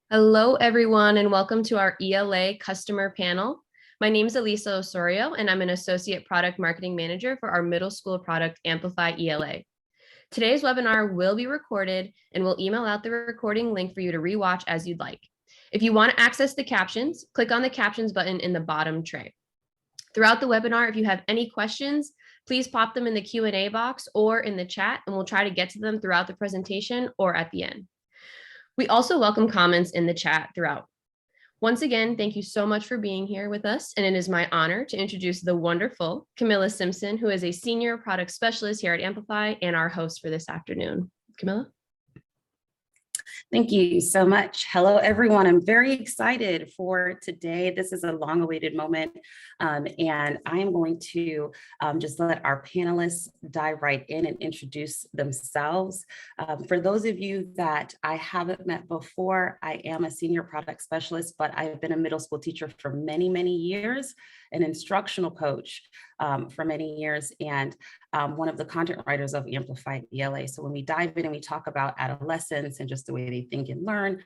Hello, everyone, and welcome to our ELA customer panel. My name is Elisa Osorio, and I'm an Associate Product Marketing Manager for our middle school product, Amplify ELA. Today's webinar will be recorded, and we'll email out the recording link for you to rewatch as you'd like. If you want to access the captions, click on the captions button in the bottom tray. Throughout the webinar, if you have any questions, please pop them in the Q&A box or in the chat, and we'll try to get to them throughout the presentation or at the end. We also welcome comments in the chat throughout. Once again, thank you so much for being here with us, and it is my honor to introduce the wonderful Camilla Simpson, who is a Senior Product Specialist here at Amplify and our host for this afternoon. Camilla? Thank you so much. Hello, everyone. I'm very excited for today. This is a long-awaited moment, and I am going to just let our panelists dive right in and introduce themselves. For those of you that I haven't met before, I am a senior product specialist, but I've been a middle school teacher for many, many years, an instructional coach for many years, and one of the content writers of Amplify ELA. So when we dive in and we talk about adolescents and just the way they think and learn,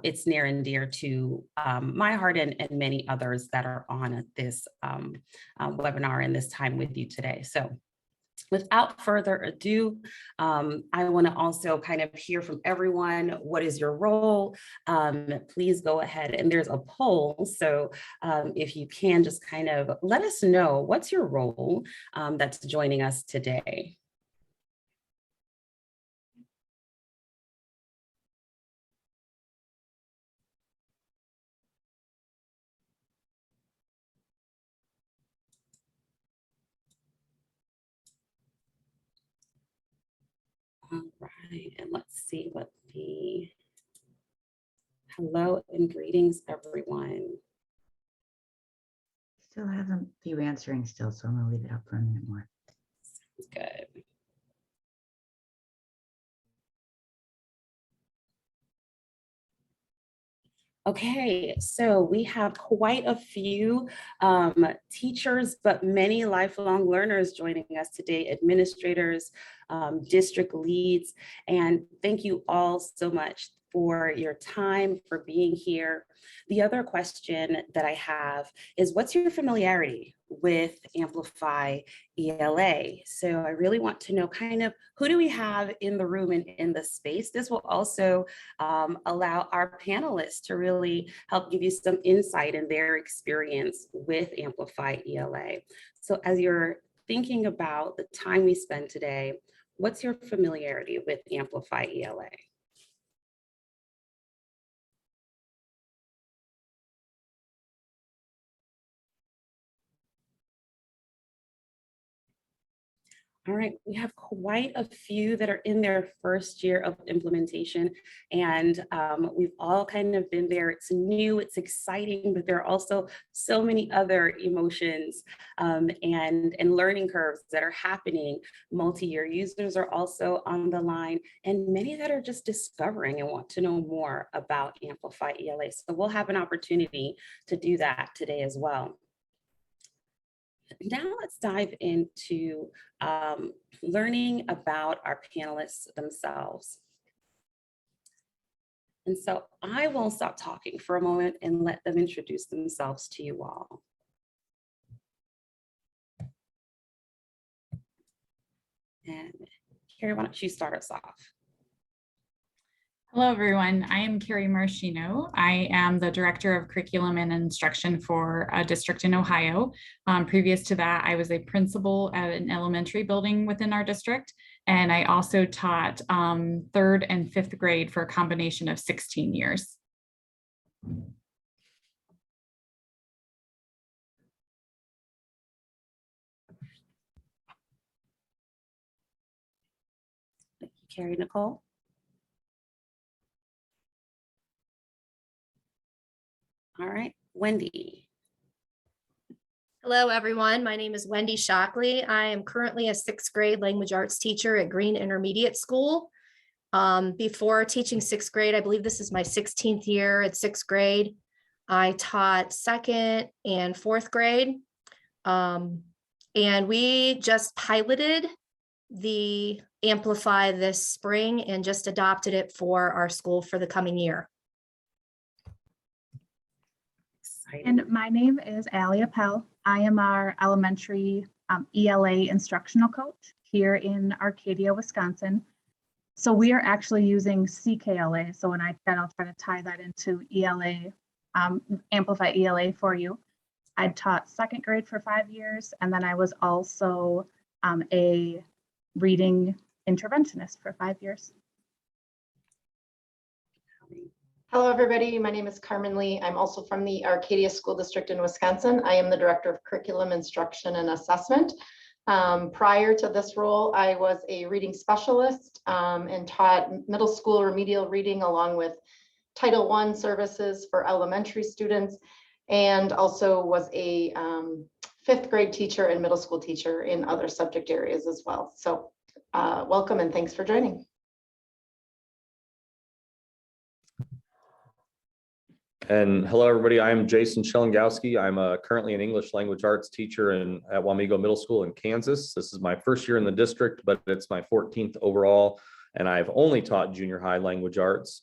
it's near and dear to my heart and many others that are on this webinar and this time with you today. So without further ado, I want to also kind of hear from everyone. What is your role? Please go ahead, and there's a poll. So if you can just kind of let us know what's your role that's joining us today. All right, and let's see what the hello and greetings, everyone. Still have a few answering still, so I'm gonna leave it up for a minute more. Sounds good. Okay, so we have quite a few teachers, but many lifelong learners joining us today, administrators, district leads, and thank you all so much for your time, for being here. The other question that I have is, what's your familiarity with Amplify ELA? So I really want to know kind of who do we have in the room and in the space. This will also allow our panelists to really help give you some insight in their experience with Amplify ELA. So as you're thinking about the time we spend today, what's your familiarity with Amplify ELA? All right, we have quite a few that are in their first year of implementation, and we've all kind of been there. It's new, it's exciting, but there are also so many other emotions and learning curves that are happening. Multi-year users are also on the line, and many that are just discovering and want to know more about Amplify ELA. So we'll have an opportunity to do that today as well. Now let's dive into learning about our panelists themselves. And so I will stop talking for a moment and let them introduce themselves to you all. And Carrie, why don't you start us off? Hello, everyone. I am Carrie Marochino. I am the Director of Curriculum and Instruction for a district in Ohio. Previous to that, I was a principal at an elementary building within our district, and I also taught 3rd and 5th grade for a combination of 16 years. Thank you, Carrie. Nicole? All right, Wendy. Hello, everyone. My name is Wendy Shocklee. I am currently a 6th grade language arts teacher at Green Intermediate School. Before teaching 6th grade, I believe this is my 16th year at 6th grade. I taught 2nd and 4th grade. And we just piloted the Amplify this spring and just adopted it for our school for the coming year. And my name is Allie Appel. I am our elementary ELA instructional coach here in Arcadia, Wisconsin. So we are actually using CKLA. So when I said I'll try to tie that into ELA, Amplify ELA for you. I taught second grade for 5 years, and then I was also a reading interventionist for 5 years. Hello, everybody. My name is Carmen Lee. I'm also from the Arcadia School District in Wisconsin. I am the Director of Curriculum, Instruction, and Assessment. Prior to this role, I was a reading specialist and taught middle school remedial reading along with Title I services for elementary students, and also was a 5th grade teacher and middle school teacher in other subject areas as well. So welcome and thanks for joining. And hello, everybody. I'm Jason Shelangouski. I'm currently an English language arts teacher at Wamego Middle School in Kansas. This is my first year in the district, but it's my 14th overall, and I've only taught junior high language arts.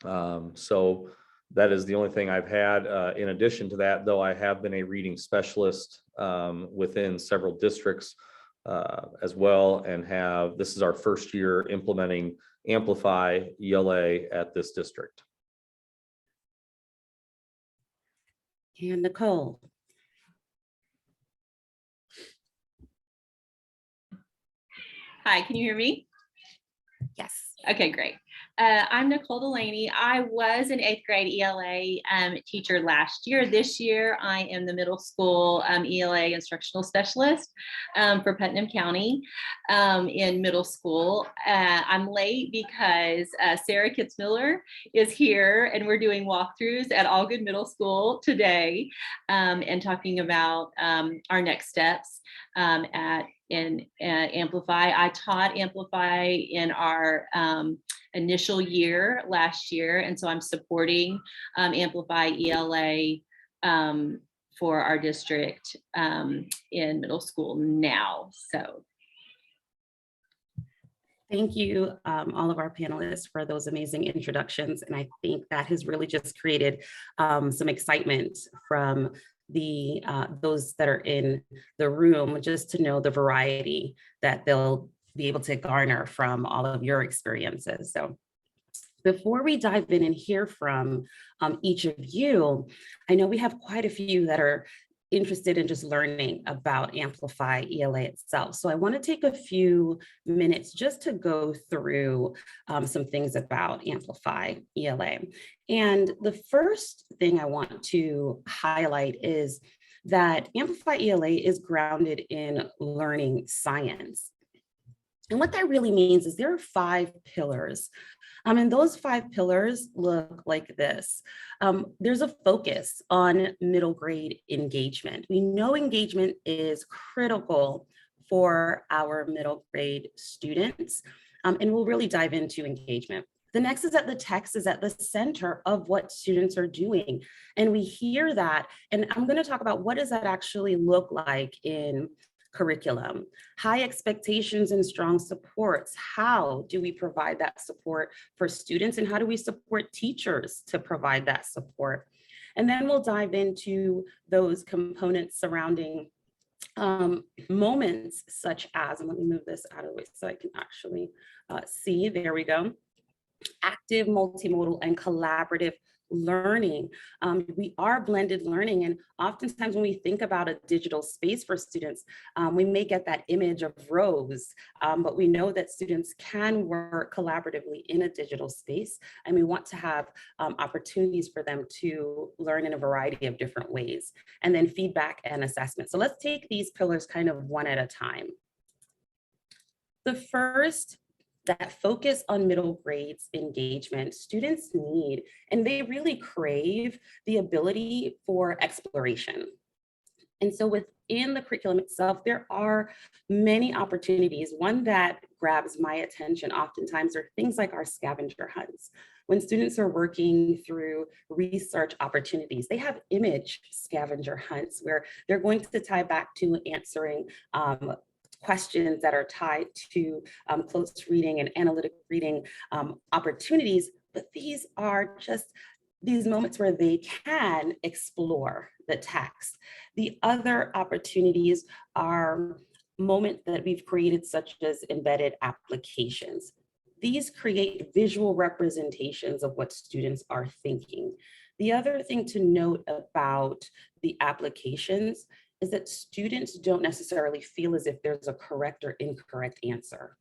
So that is the only thing I've had. In addition to that, though, I have been a reading specialist within several districts as well, and this is our first year implementing Amplify ELA at this district. And Nicole. Hi, can you hear me? Yes. Okay, great. I'm Nicole Delaney. I was an 8th grade ELA teacher last year. This year, I am the middle school ELA instructional specialist for Putnam County in middle school. I'm late because Sarah Kitzmiller is here, and we're doing walkthroughs at Allgood Middle School today and talking about our next steps in Amplify. I taught Amplify in our initial year last year, and so I'm supporting Amplify ELA for our district in middle school now. So thank you, all of our panelists, for those amazing introductions. And I think that has really just created some excitement from those that are in the room, just to know the variety that they'll be able to garner from all of your experiences. So before we dive in and hear from each of you, I know we have quite a few that are interested in just learning about Amplify ELA itself. So I want to take a few minutes just to go through some things about Amplify ELA. And the first thing I want to highlight is that Amplify ELA is grounded in learning science. And what that really means is there are 5 pillars. And those 5 pillars look like this. There's a focus on middle grade engagement. We know engagement is critical for our middle grade students, and we'll really dive into engagement. The next is that the text is at the center of what students are doing. And we hear that, and I'm going to talk about what does that actually look like in curriculum. High expectations and strong supports. How do we provide that support for students, and how do we support teachers to provide that support? And then we'll dive into those components surrounding moments such as, and let me move this out of the way so I can actually see, there we go, active, multimodal, and collaborative learning. We are blended learning, and oftentimes when we think about a digital space for students, we may get that image of rows, but we know that students can work collaboratively in a digital space, and we want to have opportunities for them to learn in a variety of different ways, and then feedback and assessment. So let's take these pillars kind of one at a time. The first, that focus on middle grades engagement. Students need, and they really crave, the ability for exploration. And so within the curriculum itself, there are many opportunities. One that grabs my attention oftentimes are things like our scavenger hunts. When students are working through research opportunities, they have image scavenger hunts where they're going to tie back to answering questions that are tied to close reading and analytic reading opportunities, but these are just these moments where they can explore the text. The other opportunities are moments that we've created, such as embedded applications. These create visual representations of what students are thinking. The other thing to note about the applications is that students don't necessarily feel as if there's a correct or incorrect answer.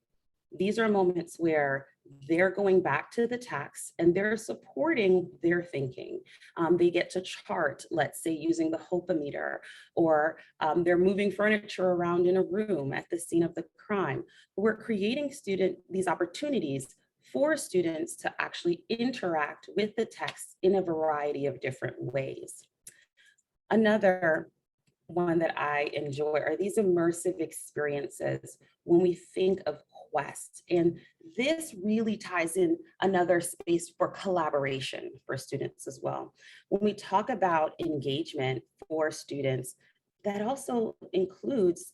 These are moments where they're going back to the text and they're supporting their thinking. They get to chart, let's say, using the hopometer, or they're moving furniture around in a room at the scene of the crime. We're creating these opportunities for students to actually interact with the text in a variety of different ways. Another one that I enjoy are these immersive experiences when we think of Quest. And this really ties in another space for collaboration for students as well. When we talk about engagement for students, that also includes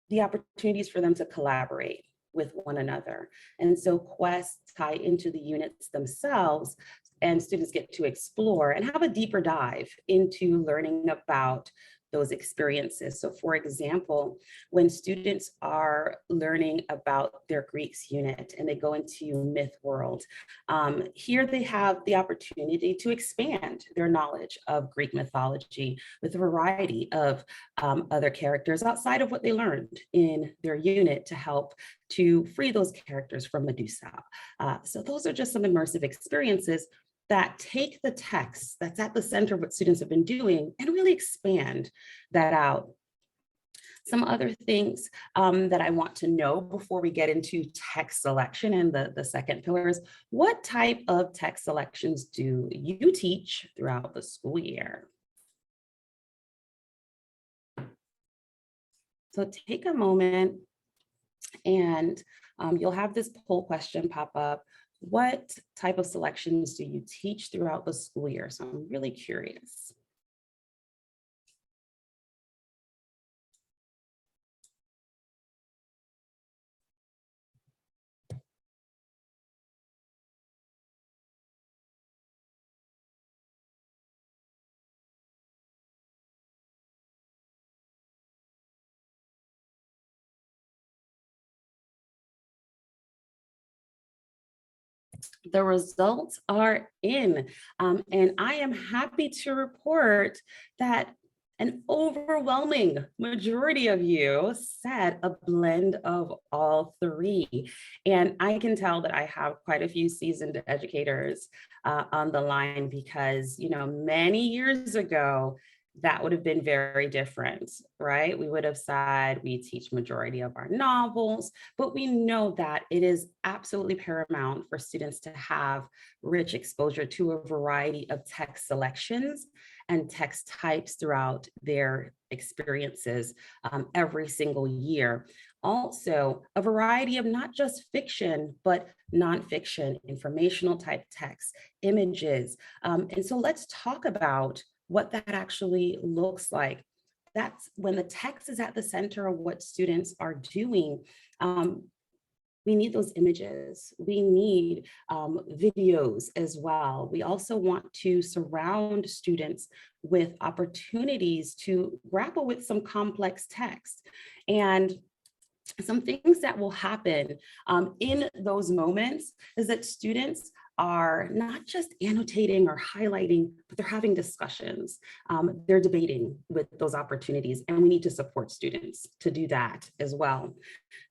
the opportunities for them to collaborate with one another. And so quests tie into the units themselves, and students get to explore and have a deeper dive into learning about those experiences. So for example, when students are learning about their Greeks unit and they go into Myth World, here they have the opportunity to expand their knowledge of Greek mythology with a variety of other characters outside of what they learned in their unit to help to free those characters from Medusa. So those are just some immersive experiences that take the text that's at the center of what students have been doing and really expand that out. Some other things that I want to know before we get into text selection and the second pillar is, what type of text selections do you teach throughout the school year? So take a moment and you'll have this poll question pop up. What type of selections do you teach throughout the school year? So I'm really curious. The results are in, and I am happy to report that an overwhelming majority of you said a blend of all three. And I can tell that I have quite a few seasoned educators on the line because, you know, many years ago, that would have been very different, right? We would have said we teach majority of our novels, but we know that it is absolutely paramount for students to have rich exposure to a variety of text selections and text types throughout their experiences every single year. Also, a variety of not just fiction, but nonfiction, informational type text, images. And so let's talk about what that actually looks like. That's when the text is at the center of what students are doing. We need those images. We need videos as well. We also want to surround students with opportunities to grapple with some complex text. And some things that will happen in those moments is that students are not just annotating or highlighting, but they're having discussions. They're debating with those opportunities, and we need to support students to do that as well.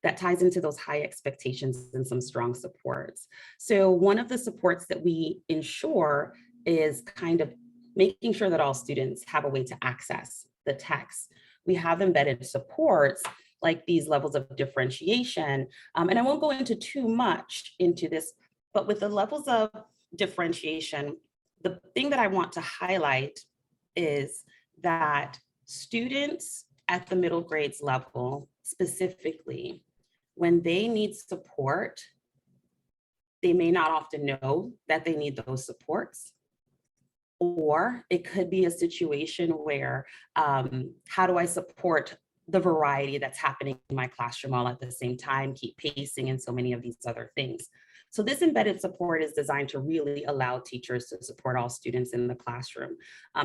That ties into those high expectations and some strong supports. So one of the supports that we ensure is kind of making sure that all students have a way to access the text. We have embedded supports like these levels of differentiation. And I won't go into too much into this, but with the levels of differentiation, the thing that I want to highlight is that students at the middle grades level, specifically, when they need support, they may not often know that they need those supports. Or it could be a situation where, how do I support the variety that's happening in my classroom all at the same time, keep pacing, and so many of these other things. So this embedded support is designed to really allow teachers to support all students in the classroom.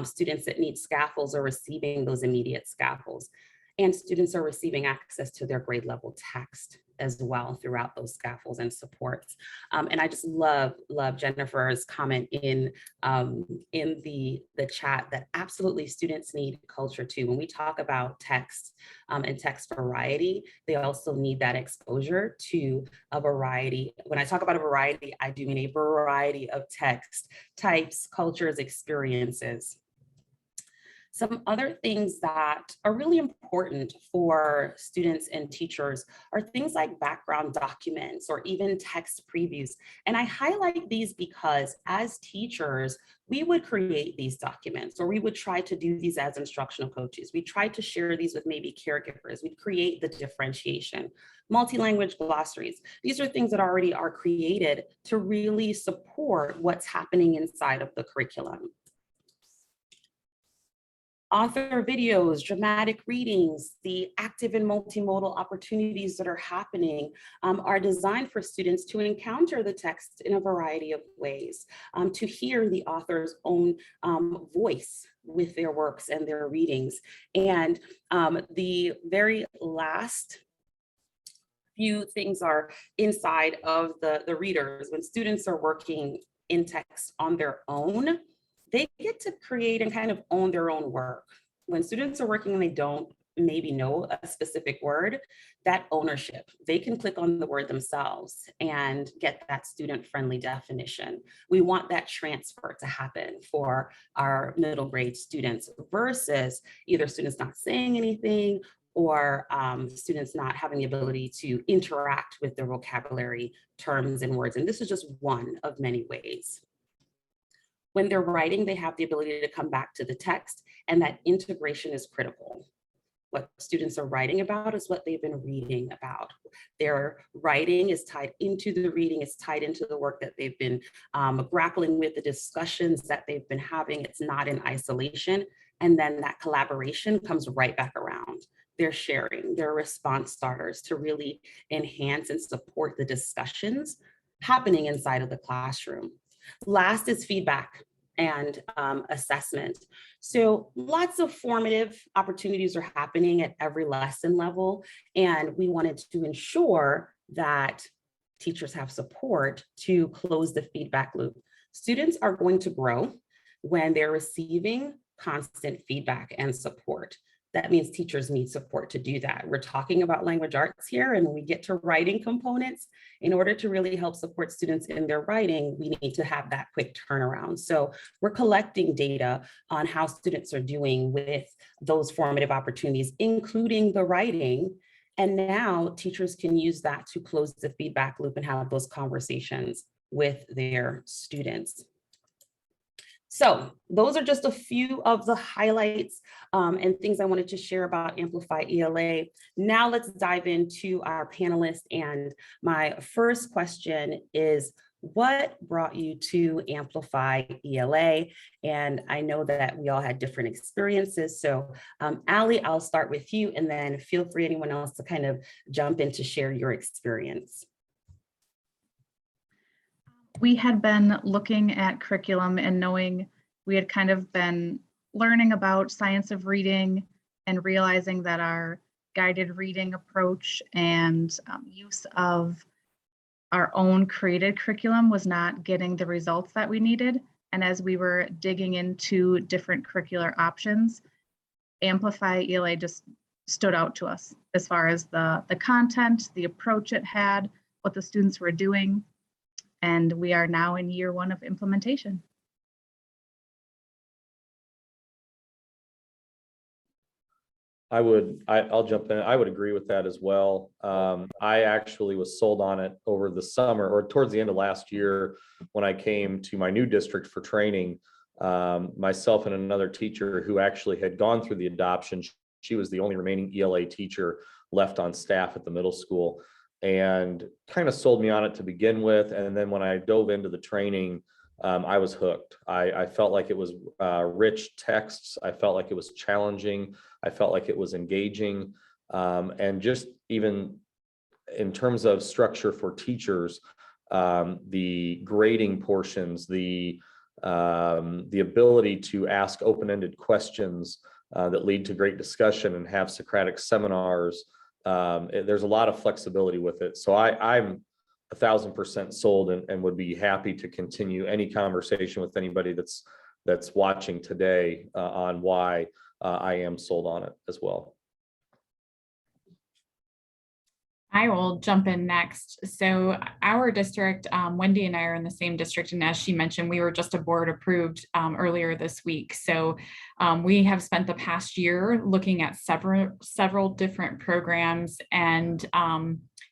Students that need scaffolds are receiving those immediate scaffolds, and students are receiving access to their grade level text as well throughout those scaffolds and supports. And I just love Jennifer's comment in the chat that absolutely students need culture too. When we talk about text and text variety, they also need that exposure to a variety. When I talk about a variety, I do mean a variety of text types, cultures, experiences. Some other things that are really important for students and teachers are things like background documents or even text previews. And I highlight these because as teachers, we would create these documents, or we would try to do these as instructional coaches. We try to share these with maybe caregivers. We'd create the differentiation, multi-language glossaries. These are things that already are created to really support what's happening inside of the curriculum. Author videos, dramatic readings, the active and multimodal opportunities that are happening are designed for students to encounter the text in a variety of ways, to hear the author's own voice with their works and their readings. And the very last few things are inside of the readers. When students are working in text on their own, they get to create and kind of own their own work. When students are working and they don't maybe know a specific word, that ownership, they can click on the word themselves and get that student-friendly definition. We want that transfer to happen for our middle grade students versus either students not saying anything or students not having the ability to interact with their vocabulary terms and words. And this is just one of many ways. When they're writing, they have the ability to come back to the text, and that integration is critical. What students are writing about is what they've been reading about. Their writing is tied into the reading, it's tied into the work that they've been grappling with, the discussions that they've been having. It's not in isolation. And then that collaboration comes right back around. They're sharing, they're response starters to really enhance and support the discussions happening inside of the classroom. Last is feedback and assessment. So lots of formative opportunities are happening at every lesson level, and we wanted to ensure that teachers have support to close the feedback loop. Students are going to grow when they're receiving constant feedback and support. That means teachers need support to do that. We're talking about language arts here, and when we get to writing components, in order to really help support students in their writing, we need to have that quick turnaround. So we're collecting data on how students are doing with those formative opportunities, including the writing. And now teachers can use that to close the feedback loop and have those conversations with their students. So those are just a few of the highlights and things I wanted to share about Amplify ELA. Now let's dive into our panelists. And my first question is, what brought you to Amplify ELA? And I know that we all had different experiences. So Allie, I'll start with you, and then feel free anyone else to kind of jump in to share your experience. We had been looking at curriculum and knowing we had kind of been learning about science of reading and realizing that our guided reading approach and use of our own created curriculum was not getting the results that we needed. And as we were digging into different curricular options, Amplify ELA just stood out to us as far as the content, the approach it had, what the students were doing. And we are now in year 1 of implementation. I'll jump in. I would agree with that as well. I actually was sold on it over the summer or towards the end of last year when I came to my new district for training. Myself and another teacher who actually had gone through the adoption. She was the only remaining ELA teacher left on staff at the middle school, and kind of sold me on it to begin with. And then when I dove into the training, I was hooked. I felt like it was rich texts. I felt like it was challenging. I felt like it was engaging. And just even in terms of structure for teachers, the grading portions, the ability to ask open-ended questions that lead to great discussion and have Socratic seminars. There's a lot of flexibility with it. So I'm 1,000% sold and would be happy to continue any conversation with anybody that's watching today on why I am sold on it as well. I will jump in next. So our district, Wendy and I are in the same district. And as she mentioned, we were just a board approved earlier this week. So we have spent the past year looking at several different programs and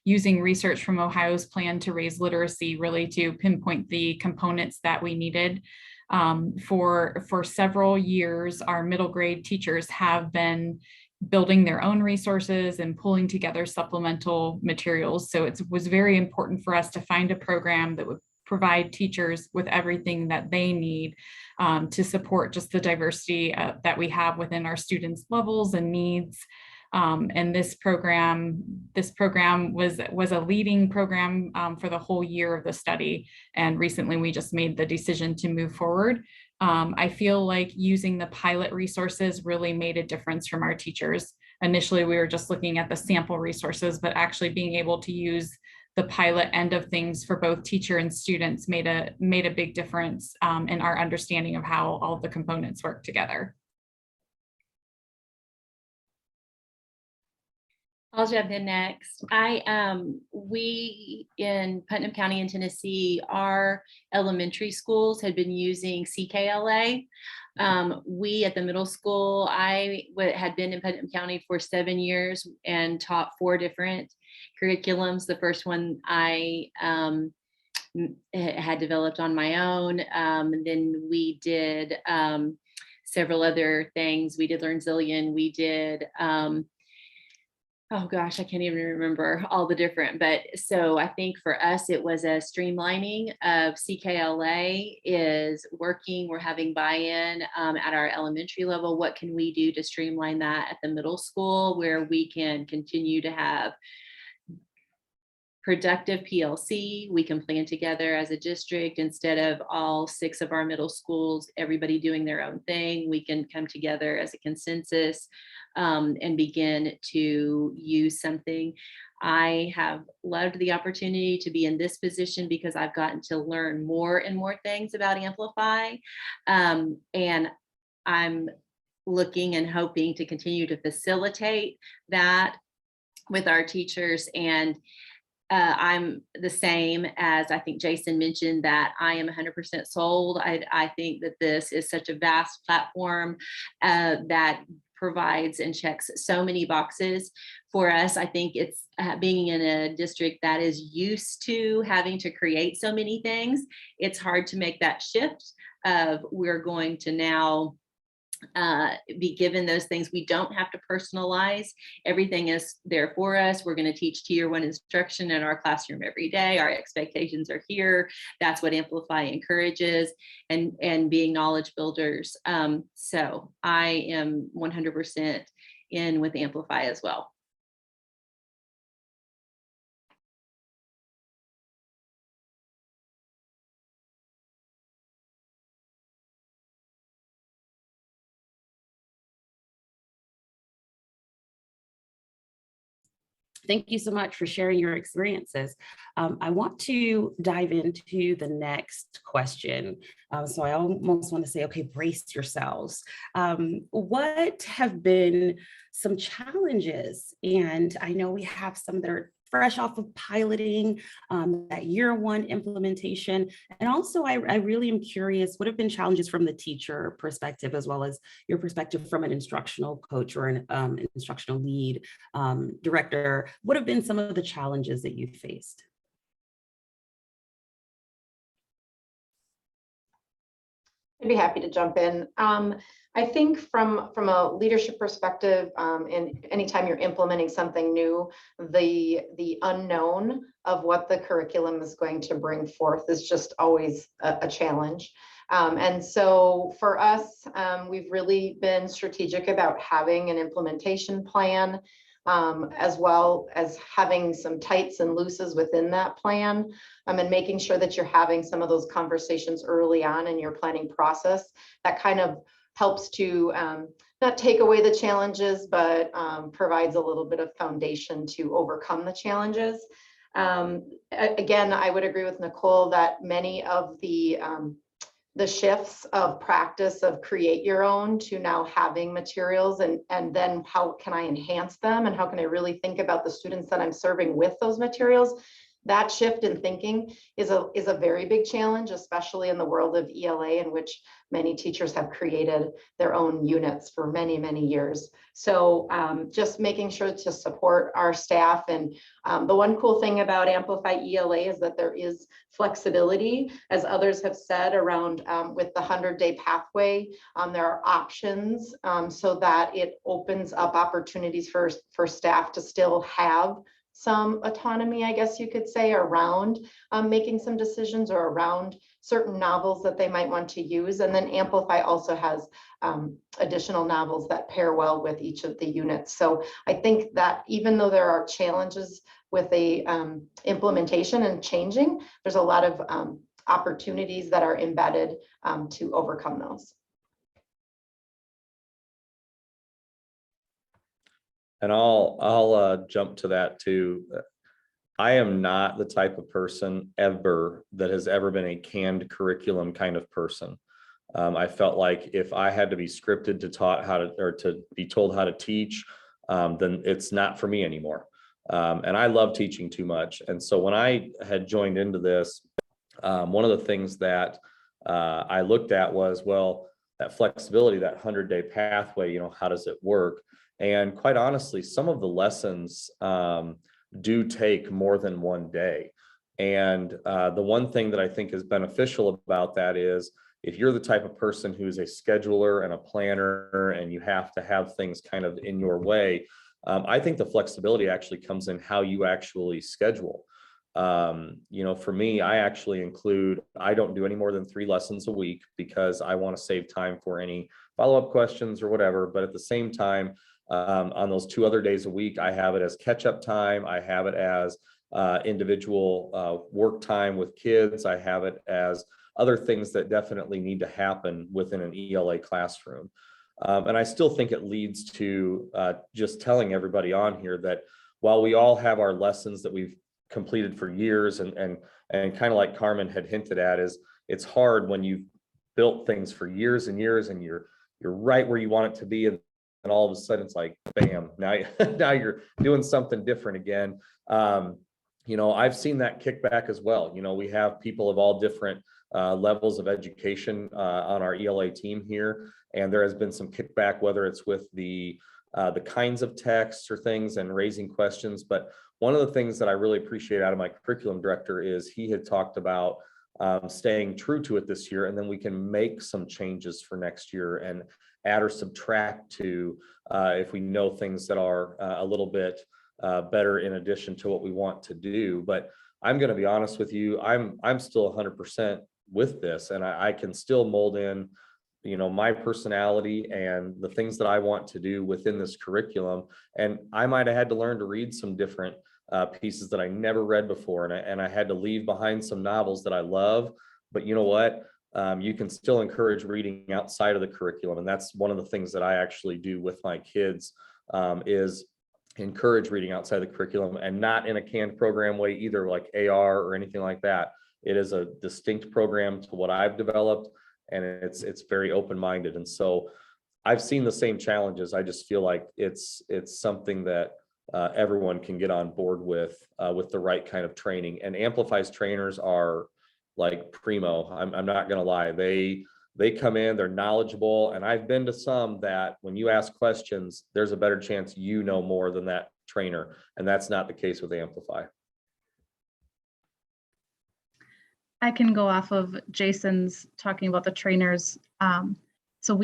using research from Ohio's plan to raise literacy, really to pinpoint the components that we needed. For several years, our middle grade teachers have been building their own resources and pulling together supplemental materials. So it was very important for us to find a program that would provide teachers with everything that they need to support just the diversity that we have within our students' levels and needs. And this program was a leading program for the whole year of the study. And recently we just made the decision to move forward. I feel like using the pilot resources really made a difference from our teachers. Initially, we were just looking at the sample resources, but actually being able to use the pilot end of things for both teacher and students made a big difference in our understanding of how all the components work together. I'll jump in next. We in Putnam County in Tennessee, our elementary schools had been using CKLA. We at the middle school, I had been in Putnam County for 7 years and taught 4 different curriculums. The first one I had developed on my own. And then we did several other things. We did Learn Zillion. We did oh gosh, I can't even remember all the different, but so I think for us, it was a streamlining of CKLA is working. We're having buy-in at our elementary level. What can we do to streamline that at the middle school where we can continue to have productive PLC? We can plan together as a district instead of all 6 of our middle schools, everybody doing their own thing. We can come together as a consensus and begin to use something. I have loved the opportunity to be in this position because I've gotten to learn more and more things about Amplify. And I'm looking and hoping to continue to facilitate that with our teachers. And I'm the same as I think Jason mentioned that I am 100% sold. I think that this is such a vast platform that provides and checks so many boxes for us. I think it's being in a district that is used to having to create so many things. It's hard to make that shift of we're going to now be given those things. We don't have to personalize. Everything is there for us. We're going to teach tier 1 instruction in our classroom every day. Our expectations are here. That's what Amplify encourages, and being knowledge builders. So I am 100% in with Amplify as well. Thank you so much for sharing your experiences. I want to dive into the next question. So I almost want to say, okay, brace yourselves. What have been some challenges? And I know we have some that are fresh off of piloting, that year 1 implementation. And also, I really am curious, what have been challenges from the teacher perspective, as well as your perspective from an instructional coach or an instructional lead director? What have been some of the challenges that you faced? I'd be happy to jump in. I think from a leadership perspective, and anytime you're implementing something new, the unknown of what the curriculum is going to bring forth is just always a challenge. And so for us, we've really been strategic about having an implementation plan. as well as having some tights and looses within that plan, and making sure that you're having some of those conversations early on in your planning process. That kind of helps to not take away the challenges, but provides a little bit of foundation to overcome the challenges. Again, I would agree with Nicole that many of the shifts of practice of create your own to now having materials, and then how can I enhance them, and how can I really think about the students that I'm serving with those materials. That shift in thinking is a very big challenge, especially in the world of ELA, in which many teachers have created their own units for many, many years. So just making sure to support our staff. And the one cool thing about Amplify ELA is that there is flexibility, as others have said, around with the 100-day pathway. There are options so that it opens up opportunities for staff to still have some autonomy, I guess you could say, around making some decisions or around certain novels that they might want to use. And then Amplify also has additional novels that pair well with each of the units. So I think that even though there are challenges with the implementation and changing, there's a lot of opportunities that are embedded to overcome those. And I'll jump to that too. I am not the type of person ever that has ever been a canned curriculum kind of person. I felt like if I had to be scripted to be told how to teach, then it's not for me anymore. And I love teaching too much. And so when I had joined into this, one of the things that I looked at was, well, that flexibility, that 100-day pathway, how does it work? And quite honestly, some of the lessons do take more than one day. And the one thing that I think is beneficial about that is if you're the type of person who's a scheduler and a planner and you have to have things kind of in your way, I think the flexibility actually comes in how you actually schedule. For me, I don't do any more than 3 lessons a week because I want to save time for any follow-up questions or whatever. But at the same time, on those 2 other days a week, I have it as catch-up time. I have it as individual work time with kids. I have it as other things that definitely need to happen within an ELA classroom. And I still think it leads to just telling everybody on here that while we all have our lessons that we've completed for years, and kind of like Carmen had hinted at, is it's hard when you've built things for years and years and you're right where you want it to be, and all of a sudden it's like, bam, now you're doing something different again. I've seen that kickback as well. We have people of all different levels of education on our ELA team here, and there has been some kickback, whether it's with the kinds of texts or things and raising questions. But one of the things that I really appreciate out of my curriculum director is he had talked about staying true to it this year, and then we can make some changes for next year and add or subtract to if we know things that are a little bit better in addition to what we want to do. But I'm going to be honest with you, I'm still 100% with this, and I can still mold in my personality and the things that I want to do within this curriculum. And I might have had to learn to read some different pieces that I never read before, and I had to leave behind some novels that I love. But you know what? You can still encourage reading outside of the curriculum, and that's one of the things that I actually do with my kids, is encourage reading outside the curriculum, and not in a canned program way either, like AR or anything like that. It is a distinct program to what I've developed, and it's very open-minded. And so I've seen the same challenges. I just feel like it's something that everyone can get on board with the right kind of training. And Amplify's trainers are like primo. I'm not going to lie. They come in, they're knowledgeable. And I've been to some that when you ask questions, there's a better chance you know more than that trainer. And that's not the case with Amplify. I can go off of Jason's talking about the trainers. So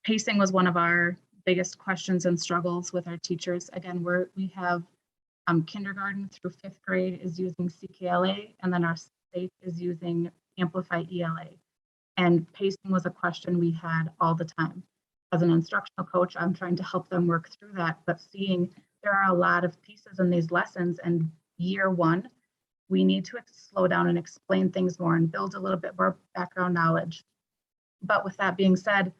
pacing was one of our biggest questions and struggles with our teachers. Again, we have kindergarten through 5th grade is using CKLA, and then our state is using Amplify ELA. And pacing was a question we had all the time. As an instructional coach, I'm trying to help them work through that, but seeing there are a lot of pieces in these lessons, and year one, we need to slow down and explain things more and build a little bit more background knowledge. But with that being said,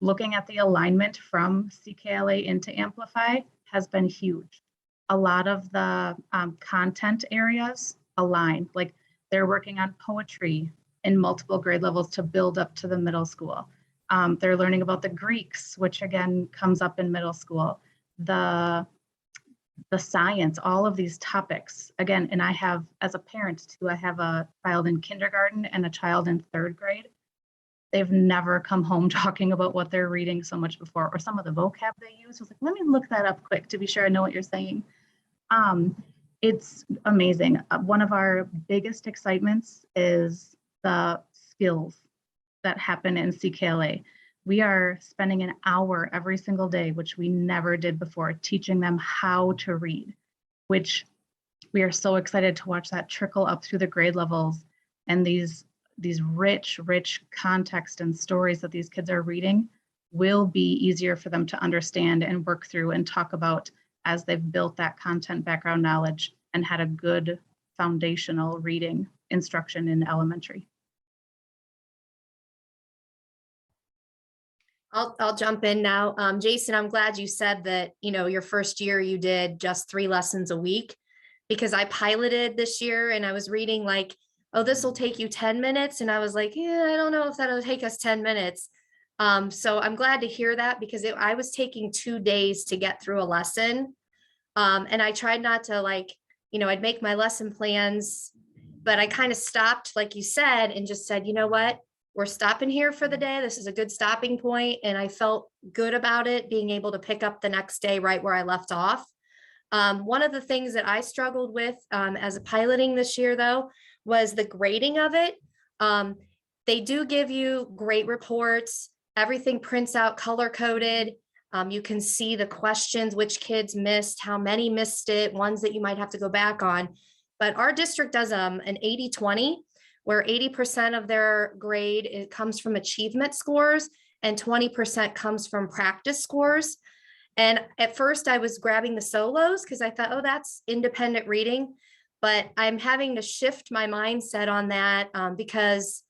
looking at the alignment from CKLA into Amplify has been huge. A lot of the content areas align, like they're working on poetry in multiple grade levels to build up to the middle school. They're learning about the Greeks, which again comes up in middle school. The science, all of these topics. Again, and I have, as a parent too, I have a child in kindergarten and a child in 3rd grade. They've never come home talking about what they're reading so much before, or some of the vocab they use. I was like, let me look that up quick to be sure I know what you're saying. It's amazing. One of our biggest excitements is the skills that happen in CKLA. We are spending an hour every single day, which we never did before, teaching them how to read, which we are so excited to watch that trickle up through the grade levels, and these rich context and stories that these kids are reading will be easier for them to understand and work through and talk about as they've built that content background knowledge and had a good foundational reading instruction in elementary. I'll jump in now. Jason, I'm glad you said that, your first year you did just 3 lessons a week, because I piloted this year and I was reading like, oh, this will take you 10 minutes. And I was like, yeah, I don't know if that'll take us 10 minutes. So I'm glad to hear that, because I was taking 2 days to get through a lesson. And I tried not to I'd make my lesson plans, but I kind of stopped, like you said, and just said, you know what? We're stopping here for the day. This is a good stopping point. And I felt good about it, being able to pick up the next day right where I left off. One of the things that I struggled with as a piloting this year, though, was the grading of it. They do give you great reports. Everything prints out color coded. You can see the questions, which kids missed, how many missed it, ones that you might have to go back on. But our district does an 80-20, where 80% of their grade comes from achievement scores and 20% comes from practice scores. And at first I was grabbing the solos because I thought, oh, that's independent reading. But I'm having to shift my mindset on that because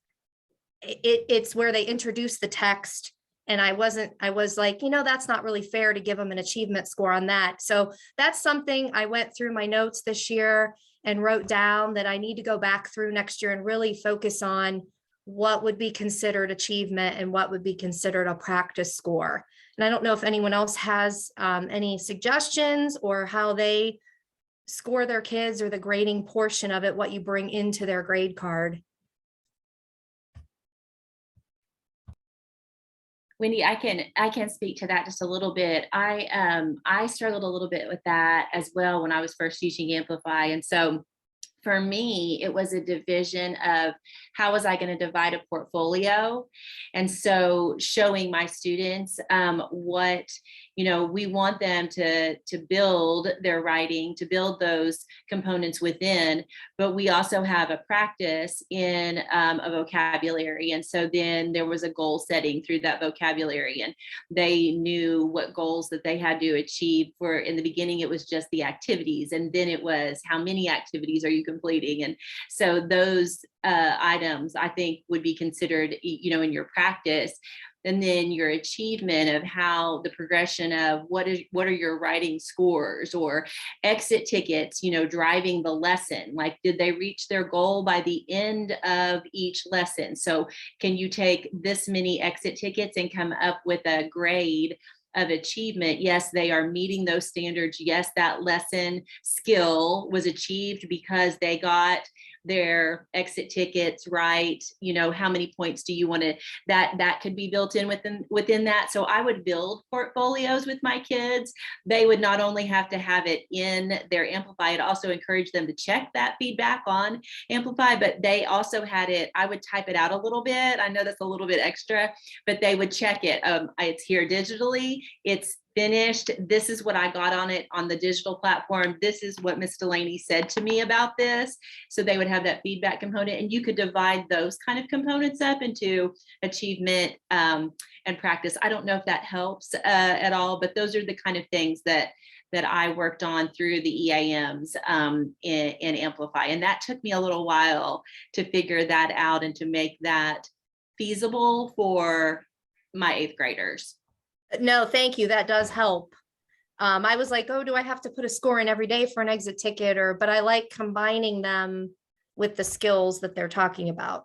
it's where they introduce the text. And I was like, that's not really fair to give them an achievement score on that. So that's something I went through my notes this year and wrote down that I need to go back through next year and really focus on what would be considered achievement and what would be considered a practice score. And I don't know if anyone else has any suggestions or how they score their kids or the grading portion of it, what you bring into their grade card. Wendy, I can speak to that just a little bit. I struggled a little bit with that as well when I was first teaching Amplify. And so for me, it was a division of how was I going to divide a portfolio? And so showing my students what, we want them to build their writing, to build those components within, but we also have a practice in a vocabulary. And so then there was a goal setting through that vocabulary, and they knew what goals that they had to achieve. For in the beginning, it was just the activities, and then it was how many activities are you completing. And so those items I think would be considered, in your practice. And then your achievement of how the progression of what are your writing scores or exit tickets, driving the lesson. Like, did they reach their goal by the end of each lesson? So can you take this many exit tickets and come up with a grade of achievement? Yes, they are meeting those standards. Yes, that lesson skill was achieved because they got their exit tickets right. How many points do you want to, that could be built in within that. So I would build portfolios with my kids. They would not only have to have it in their Amplify, I'd also encourage them to check that feedback on Amplify, but they also had it, I would type it out a little bit. I know that's a little bit extra, but they would check it. It's here digitally. It's finished. This is what I got on it on the digital platform. This is what Miss Delaney said to me about this. So they would have that feedback component, and you could divide those kind of components up into achievement and practice. I don't know if that helps at all, but those are the kind of things that I worked on through the EAMs in Amplify. And that took me a little while to figure that out and to make that feasible for my 8th graders. No, thank you. That does help. I was like, oh, do I have to put a score in every day for an exit ticket? But I like combining them with the skills that they're talking about.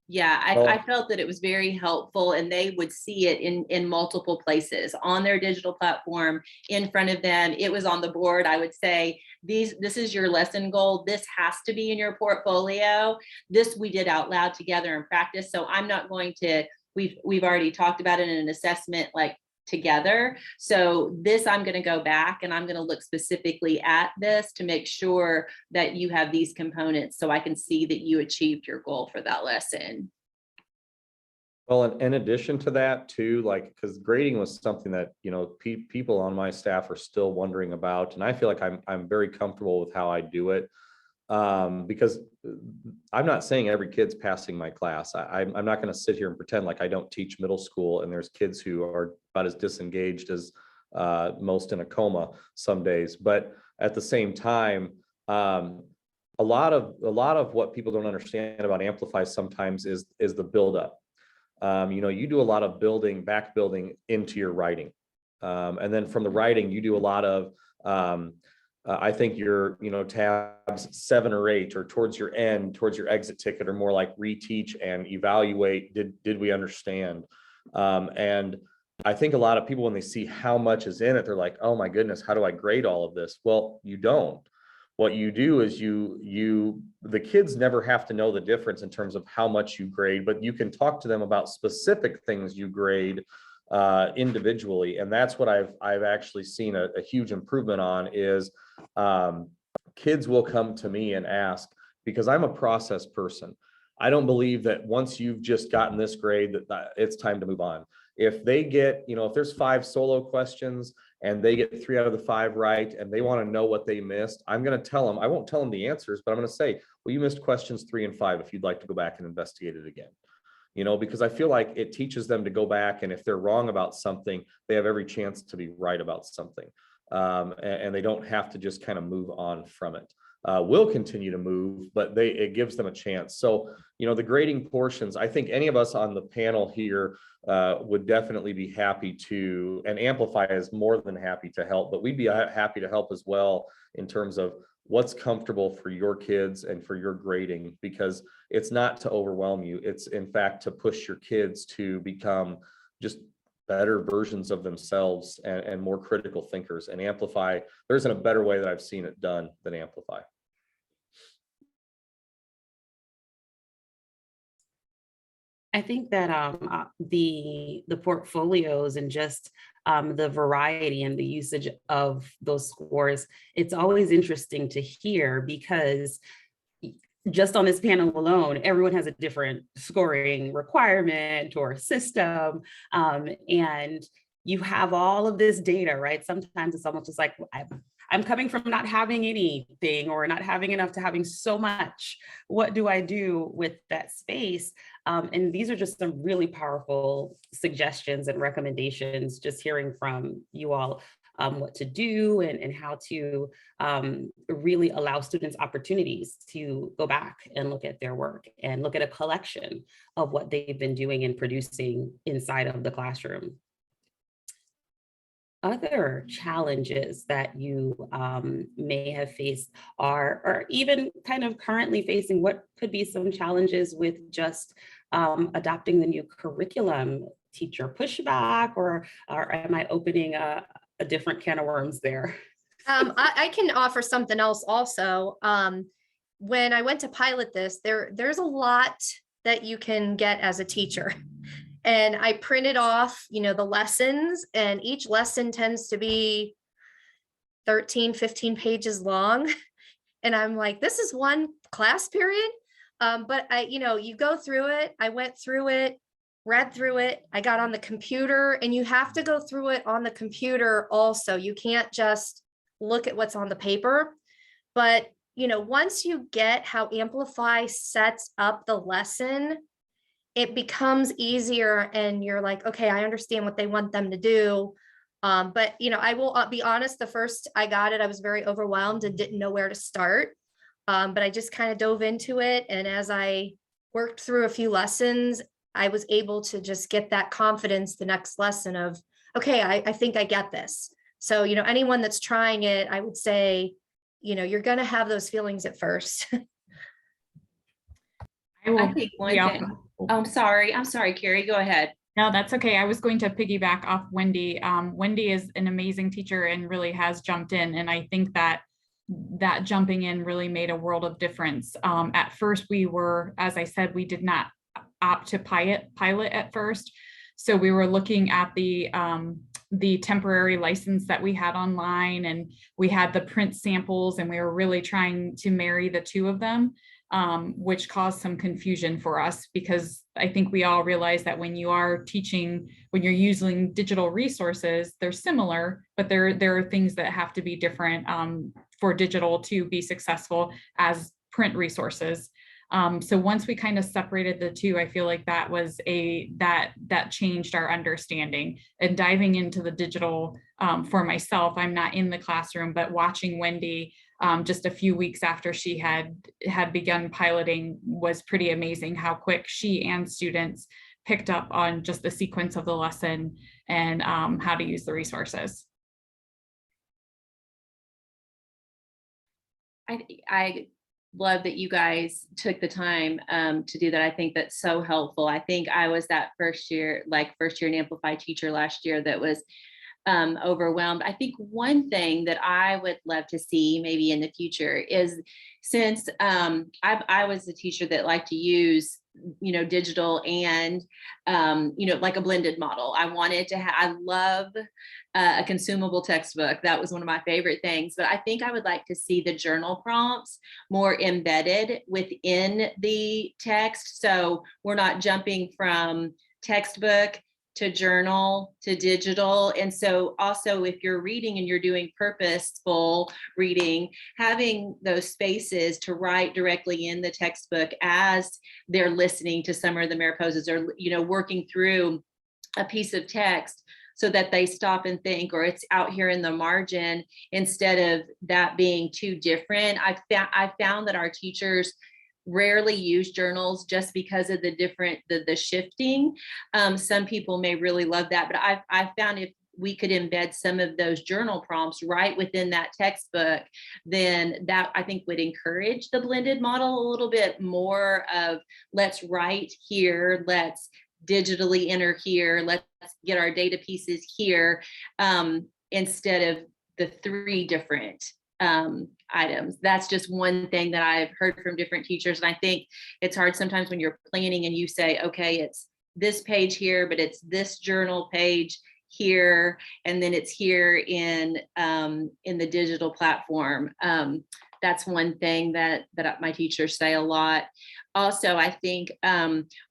Yeah, I felt that it was very helpful, and they would see it in multiple places on their digital platform in front of them. It was on the board. I would say, this is your lesson goal. This has to be in your portfolio. This we did out loud together in practice. So I'm not going to, we've already talked about it in an assessment like together. So this, I'm going to go back and I'm going to look specifically at this to make sure that you have these components so I can see that you achieved your goal for that lesson. Well, and in addition to that too, like, because grading was something that, you know, people on my staff are still wondering about, and I feel like I'm very comfortable with how I do it. Because I'm not saying every kid's passing my class. I'm not going to sit here and pretend like I don't teach middle school, and there's kids who are about as disengaged as most in a coma some days. But at the same time, a lot of what people don't understand about Amplify sometimes is the buildup. You know, you do a lot of back building into your writing, and then from the writing, you do a lot of I think your, you know, tabs 7 or 8 or towards your end, towards your exit ticket, are more like reteach and evaluate. Did we understand? And I think a lot of people, when they see how much is in it, they're like, oh my goodness, how do I grade all of this? Well, you don't. What you do is the kids never have to know the difference in terms of how much you grade, but you can talk to them about specific things you grade individually. And that's what I've actually seen a huge improvement on is kids will come to me and ask, because I'm a process person. I don't believe that once you've just gotten this grade that it's time to move on. If they get, you know, if there's 5 solo questions and they get 3 out of the 5 right, and they want to know what they missed, I'm going to tell them, I won't tell them the answers, but I'm going to say, well, you missed questions 3 and 5 if you'd like to go back and investigate it again. You know, because I feel like it teaches them to go back, and if they're wrong about something, they have every chance to be right about something. And they don't have to just kind of move on from it. We'll continue to move, but it gives them a chance. So, you know, the grading portions, I think any of us on the panel here would definitely be happy to, and Amplify is more than happy to help, but we'd be happy to help as well in terms of what's comfortable for your kids and for your grading, because it's not to overwhelm you. It's in fact to push your kids to become just better versions of themselves and more critical thinkers. And Amplify, there isn't a better way that I've seen it done than Amplify. I think that the portfolios and just the variety and the usage of those scores, it's always interesting to hear, because just on this panel alone, everyone has a different scoring requirement or system. And you have all of this data, right? Sometimes it's almost just like, I'm coming from not having anything or not having enough to having so much. What do I do with that space? And these are just some really powerful suggestions and recommendations, just hearing from you all what to do and how to really allow students opportunities to go back and look at their work and look at a collection of what they've been doing and producing inside of the classroom. Other challenges that you may have faced or even kind of currently facing, what could be some challenges with just adopting the new curriculum? Teacher pushback, or am I opening a different can of worms there? I can offer something else also. When I went to pilot this, there's a lot that you can get as a teacher. And I printed off, you know, the lessons, and each lesson tends to be 13, 15 pages long. And I'm like, this is one class period. But you know, you go through it. I went through it. read through it. I got on the computer, and you have to go through it on the computer also. You can't just look at what's on the paper. But, you know, once you get how Amplify sets up the lesson, it becomes easier, and you're like, okay, I understand what they want them to do. But, you know, I will be honest, the first I got it, I was very overwhelmed and didn't know where to start. But I just kind of dove into it. And as I worked through a few lessons, I was able to just get that confidence the next lesson of, okay, I think I get this. So, you know, anyone that's trying it, I would say, you know, you're going to have those feelings at first. I think one thing. Oh, I'm sorry, Carrie, go ahead. No, that's okay. I was going to piggyback off Wendy. Wendy is an amazing teacher and really has jumped in. And I think that jumping in really made a world of difference. At first, we were, as I said, we did not opt to pilot at first. So we were looking at the temporary license that we had online, and we had the print samples, and we were really trying to marry the two of them, which caused some confusion for us, because I think we all realize that when you are teaching, when you're using digital resources, they're similar, but there are things that have to be different for digital to be successful as print resources. So once we kind of separated the two, I feel like that was that changed our understanding. And diving into the digital for myself, I'm not in the classroom, but watching Wendy just a few weeks after she had begun piloting was pretty amazing how quick she and students picked up on just the sequence of the lesson and how to use the resources. I love that you guys took the time to do that. I think that's so helpful. I think I was that first year in Amplify teacher last year that was overwhelmed. I think one thing that I would love to see maybe in the future is, since I was a teacher that liked to use, you know, digital and, you know, like a blended model. I wanted to I love a consumable textbook. That was one of my favorite things, but I think I would like to see the journal prompts more embedded within the text. So we're not jumping from textbook to journal to digital. And so also, if you're reading and you're doing purposeful reading, having those spaces to write directly in the textbook as they're listening to some of the Mariposas, or, you know, working through a piece of text, so that they stop and think, or it's out here in the margin, instead of that being too different. I found that our teachers rarely use journals just because of the shifting. Some people may really love that, but I found if we could embed some of those journal prompts right within that textbook, then that I think would encourage the blended model a little bit more of, let's write here, let's digitally enter here, let's get our data pieces here, instead of the three different items. That's just one thing that I've heard from different teachers. And I think it's hard sometimes when you're planning and you say, okay, it's this page here, but it's this journal page here, and then it's here in the digital platform. That's one thing that my teachers say a lot. Also, I think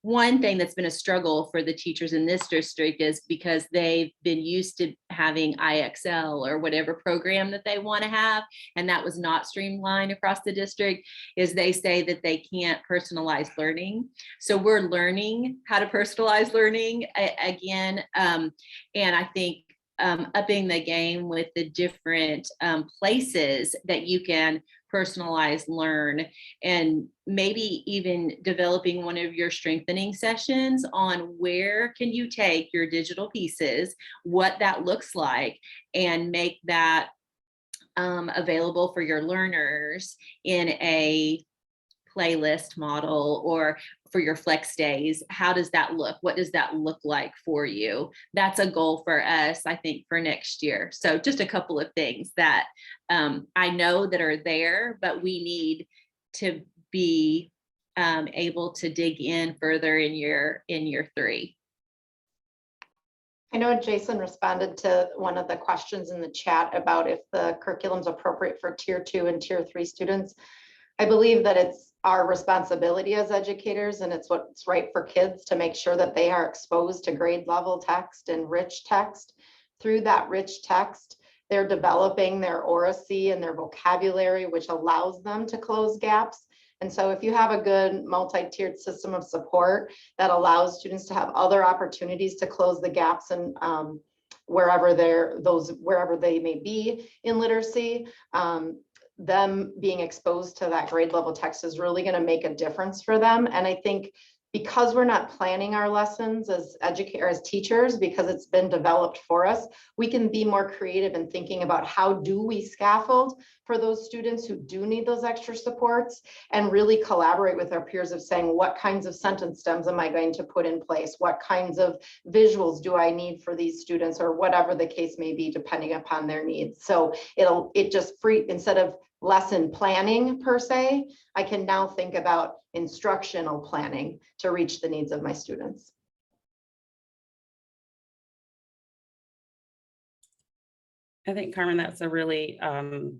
one thing that's been a struggle for the teachers in this district is because they've been used to having IXL or whatever program that they want to have, and that was not streamlined across the district, is they say that they can't personalize learning. So we're learning how to personalize learning again. And I think upping the game with the different places that you can personalize learn, and maybe even developing one of your strengthening sessions on where can you take your digital pieces, what that looks like, and make that available for your learners in a playlist model, or for your flex days. How does that look? What does that look like for you? That's a goal for us, I think, for next year. So just a couple of things that I know that are there, but we need to be able to dig in further in year 3. I know Jason responded to one of the questions in the chat about if the curriculum is appropriate for tier 2 and tier 3 students. I believe that it's our responsibility as educators, and it's what's right for kids to make sure that they are exposed to grade level text and rich text. Through that rich text, they're developing their oracy and their vocabulary, which allows them to close gaps. And so if you have a good multi-tiered system of support that allows students to have other opportunities to close the gaps and wherever they may be in literacy, them being exposed to that grade level text is really going to make a difference for them. And I think because we're not planning our lessons as educators, as teachers, because it's been developed for us, we can be more creative in thinking about how do we scaffold for those students who do need those extra supports, and really collaborate with our peers of saying, what kinds of sentence stems am I going to put in place? What kinds of visuals do I need for these students, or whatever the case may be, depending upon their needs. So it just instead of lesson planning per se, I can now think about instructional planning to reach the needs of my students. I think, Carmen, that's a really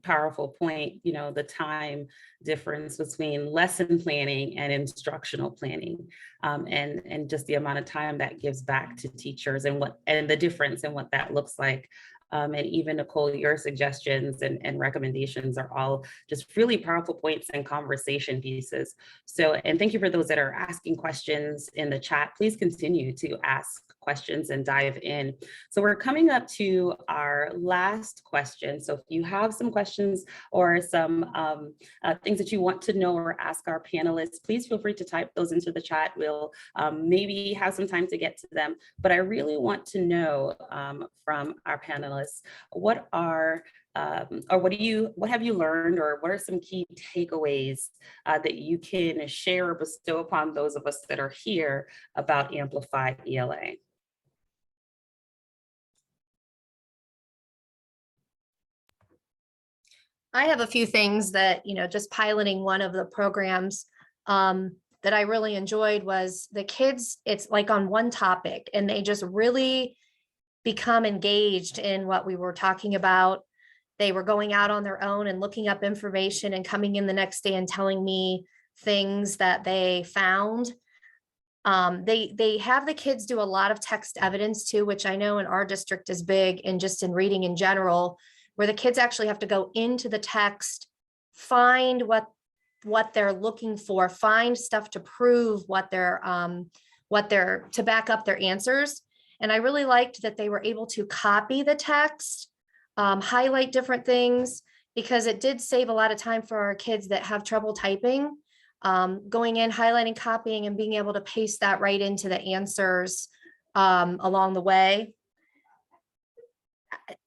powerful point. You know, the time difference between lesson planning and instructional planning, and just the amount of time that gives back to teachers, and the difference in what that looks like. And even Nicole, your suggestions and recommendations are all just really powerful points and conversation pieces. So, and thank you for those that are asking questions in the chat. Please continue to ask questions and dive in. So we're coming up to our last question. So if you have some questions or some things that you want to know or ask our panelists, please feel free to type those into the chat. We'll maybe have some time to get to them. But I really want to know from our panelists, what have you learned, or what are some key takeaways that you can share or bestow upon those of us that are here about Amplify ELA? I have a few things that, just piloting one of the programs that I really enjoyed was the kids, it's like on one topic, and they just really become engaged in what we were talking about. They were going out on their own and looking up information and coming in the next day and telling me things that they found. They have the kids do a lot of text evidence too, which I know in our district is big, and just in reading in general, where the kids actually have to go into the text, find what they're looking for, find stuff to prove what they're to back up their answers. And I really liked that they were able to copy the text, highlight different things, because it did save a lot of time for our kids that have trouble typing, going in, highlighting, copying, and being able to paste that right into the answers along the way.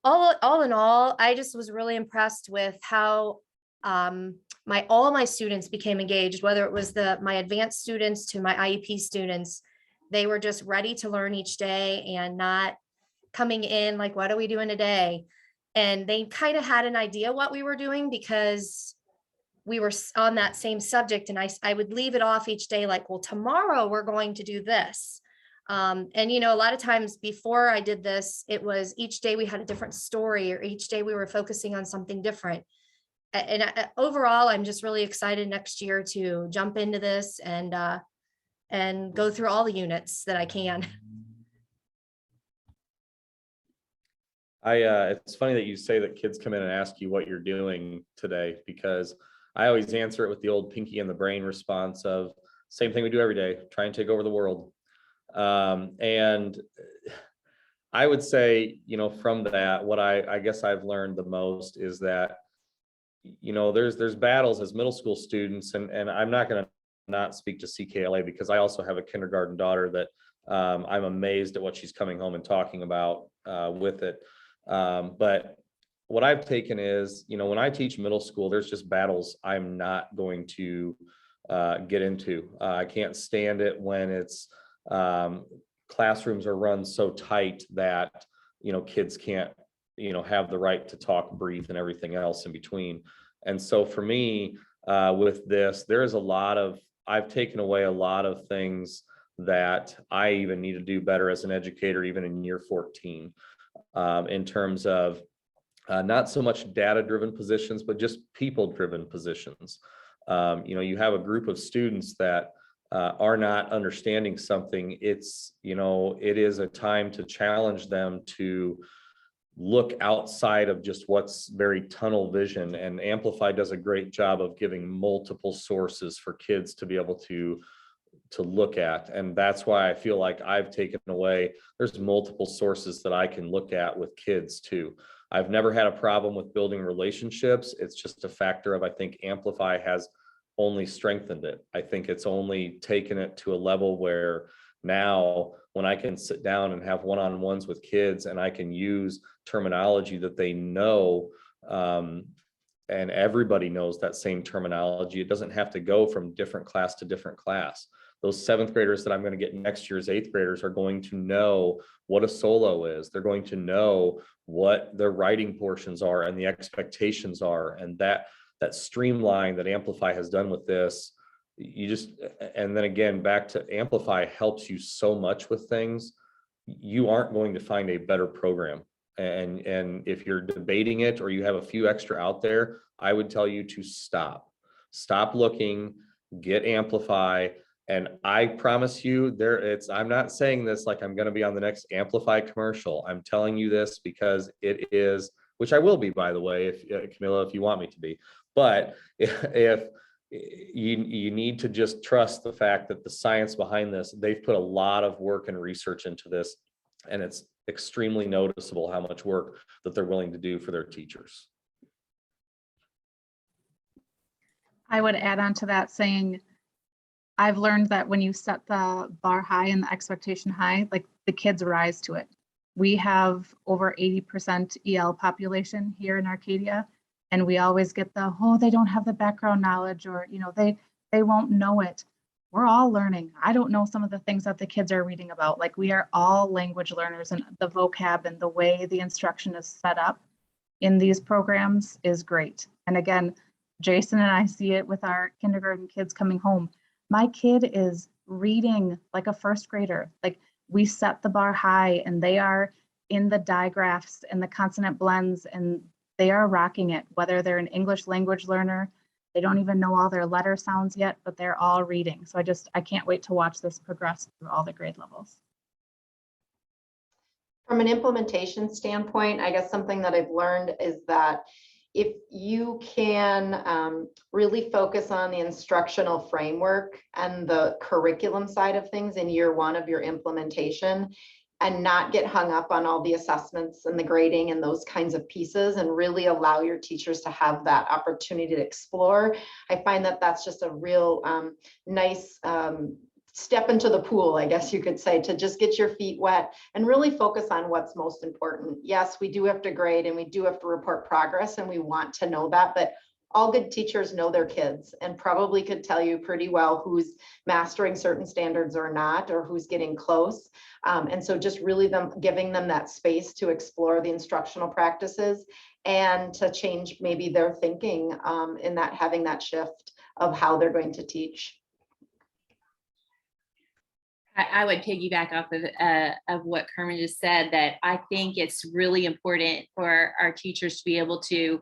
All in all, I just was really impressed with how all of my students became engaged, whether it was my advanced students to my IEP students. They were just ready to learn each day and not coming in like, what are we doing today? And they kind of had an idea what we were doing because we were on that same subject. And I would leave it off each day like, well, tomorrow we're going to do this. And, a lot of times before I did this, it was each day we had a different story, or each day we were focusing on something different. And overall, I'm just really excited next year to jump into this and go through all the units that I can. It's funny that you say that kids come in and ask you what you're doing today, because I always answer it with the old pinky in the brain response of same thing we do every day, try and take over the world. And I would say, from that, what I guess I've learned the most is that, there's battles as middle school students, and I'm not going to not speak to CKLA because I also have a kindergarten daughter that I'm amazed at what she's coming home and talking about with it. But what I've taken is, when I teach middle school, there's just battles I'm not going to get into. I can't stand it when it's classrooms are run so tight that, kids can't, have the right to talk, breathe, and everything else in between. And so for me, with this, I've taken away a lot of things that I even need to do better as an educator, even in year 14, in terms of not so much data-driven positions, but just people-driven positions. You have a group of students that are not understanding something. It is a time to challenge them to look outside of just what's very tunnel vision, and Amplify does a great job of giving multiple sources for kids to be able to look at. And that's why I feel like I've taken away, there's multiple sources that I can look at with kids too. I've never had a problem with building relationships. It's just a factor of, I think Amplify has only strengthened it. I think it's only taken it to a level where now when I can sit down and have one-on-ones with kids and I can use terminology that they know, and everybody knows that same terminology, it doesn't have to go from different class to different class. Those 7th graders that I'm going to get next year's 8th graders are going to know what a solo is. They're going to know what their writing portions are and the expectations are. And that streamline that Amplify has done with this, and then again, back to Amplify helps you so much with things. You aren't going to find a better program. And if you're debating it or you have a few extra out there, I would tell you to stop looking, get Amplify. And I promise you I'm not saying this like I'm going to be on the next Amplify commercial. I'm telling you this because it is, which I will be, by the way, if Camilla, if you want me to be, but if you need to just trust the fact that the science behind this, they've put a lot of work and research into this, and it's extremely noticeable how much work that they're willing to do for their teachers. I would add on to that saying, I've learned that when you set the bar high and the expectation high, like the kids rise to it. We have over 80% EL population here in Arcadia, and we always get they don't have the background knowledge, or, they won't know it. We're all learning. I don't know some of the things that the kids are reading about. Like, we are all language learners, and the vocab and the way the instruction is set up in these programs is great. And again, Jason and I see it with our kindergarten kids coming home. My kid is reading like a 1st grader. Like, we set the bar high, and they are in the digraphs and the consonant blends, and they are rocking it, whether they're an English language learner. They don't even know all their letter sounds yet, but they're all reading. So I can't wait to watch this progress through all the grade levels. From an implementation standpoint, I guess something that I've learned is that if you can really focus on the instructional framework and the curriculum side of things in year 1 of your implementation, and not get hung up on all the assessments and the grading and those kinds of pieces, and really allow your teachers to have that opportunity to explore, I find that that's just a real nice step into the pool, I guess you could say, to just get your feet wet and really focus on what's most important. Yes, we do have to grade and we do have to report progress, and we want to know that, but all good teachers know their kids and probably could tell you pretty well who's mastering certain standards or not, or who's getting close. And so just really giving them that space to explore the instructional practices and to change maybe their thinking in that, having that shift of how they're going to teach. I would piggyback off of what Carmen just said, that I think it's really important for our teachers to be able to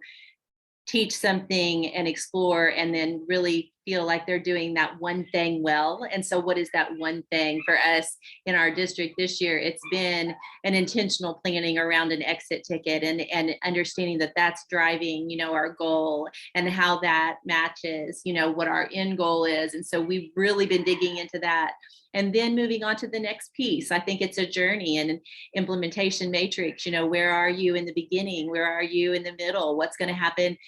teach something and explore, and then really feel like they're doing that one thing well. And so what is that one thing for us in our district this year? It's been an intentional planning around an exit ticket, and understanding that that's driving, our goal, and how that matches, what our end goal is. And so we've really been digging into that. And then moving on to the next piece, I think it's a journey and an implementation matrix. Where are you in the beginning? Where are you in the middle? What's going to happen,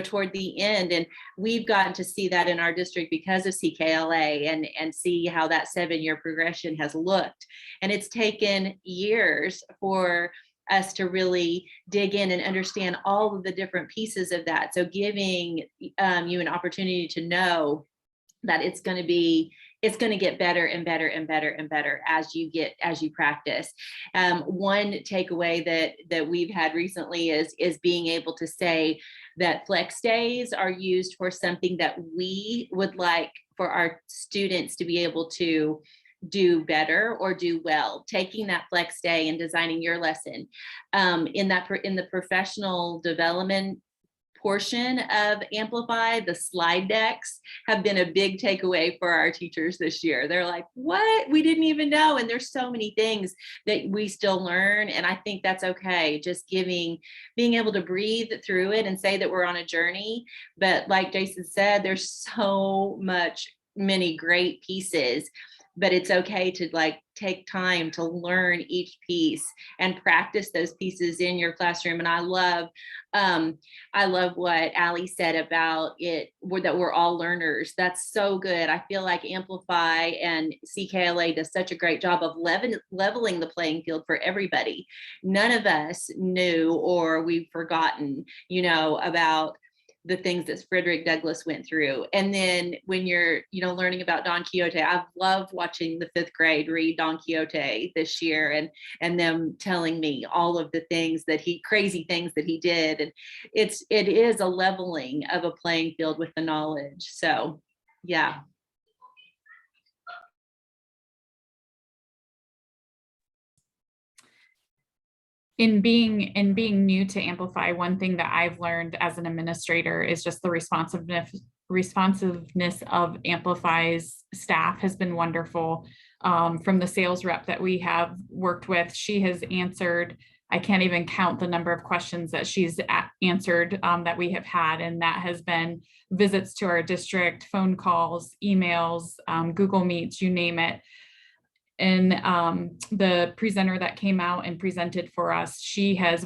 toward the end? And we've gotten to see that in our district because of CKLA, and see how that 7-year progression has looked. And it's taken years for us to really dig in and understand all of the different pieces of that. So giving you an opportunity to know that it's going to get better and better and better and better as you practice. One takeaway that we've had recently is being able to say that flex days are used for something that we would like for our students to be able to do better or do well. Taking that flex day and designing your lesson in the professional development portion of Amplify, the slide decks, have been a big takeaway for our teachers this year. They're like, what? We didn't even know. And there's so many things that we still learn. And I think that's okay. Just being able to breathe through it and say that we're on a journey. But like Jason said, there's so many great pieces, but it's okay to like take time to learn each piece and practice those pieces in your classroom. And I love what Allie said about it, that we're all learners. That's so good. I feel like Amplify and CKLA does such a great job of leveling the playing field for everybody. None of us knew, or we've forgotten, about the things that Frederick Douglass went through. And then when you're, learning about Don Quixote, I've loved watching the 5th grade read Don Quixote this year and them telling me all of the things crazy things that he did. And it is a leveling of a playing field with the knowledge. So yeah. In being new to Amplify, one thing that I've learned as an administrator is just the responsiveness of Amplify's staff has been wonderful. From the sales rep that we have worked with, she has answered, I can't even count the number of questions that she's answered that we have had, and that has been visits to our district, phone calls, emails, Google Meets, you name it. And the presenter that came out and presented for us,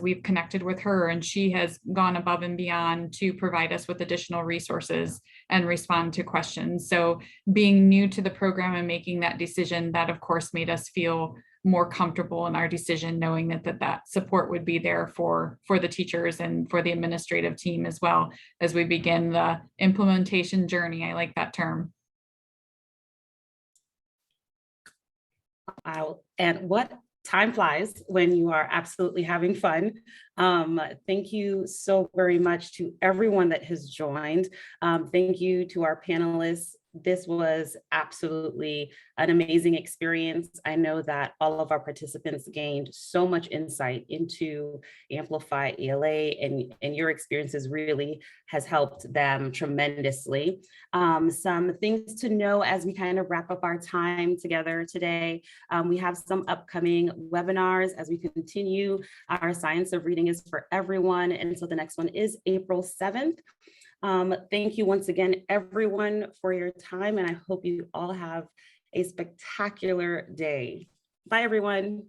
we've connected with her, and she has gone above and beyond to provide us with additional resources and respond to questions. So being new to the program and making that decision, that of course made us feel more comfortable in our decision, knowing that support would be there for the teachers and for the administrative team as well as we begin the implementation journey. I like that term. And what time flies when you are absolutely having fun. Thank you so very much to everyone that has joined. Thank you to our panelists. This was absolutely an amazing experience. I know that all of our participants gained so much insight into Amplify ELA, and your experiences really has helped them tremendously. Some things to know as we kind of wrap up our time together today. We have some upcoming webinars as we continue. Our Science of Reading is for everyone. And so the next one is April 7th. Thank you once again, everyone, for your time, and I hope you all have a spectacular day. Bye, everyone.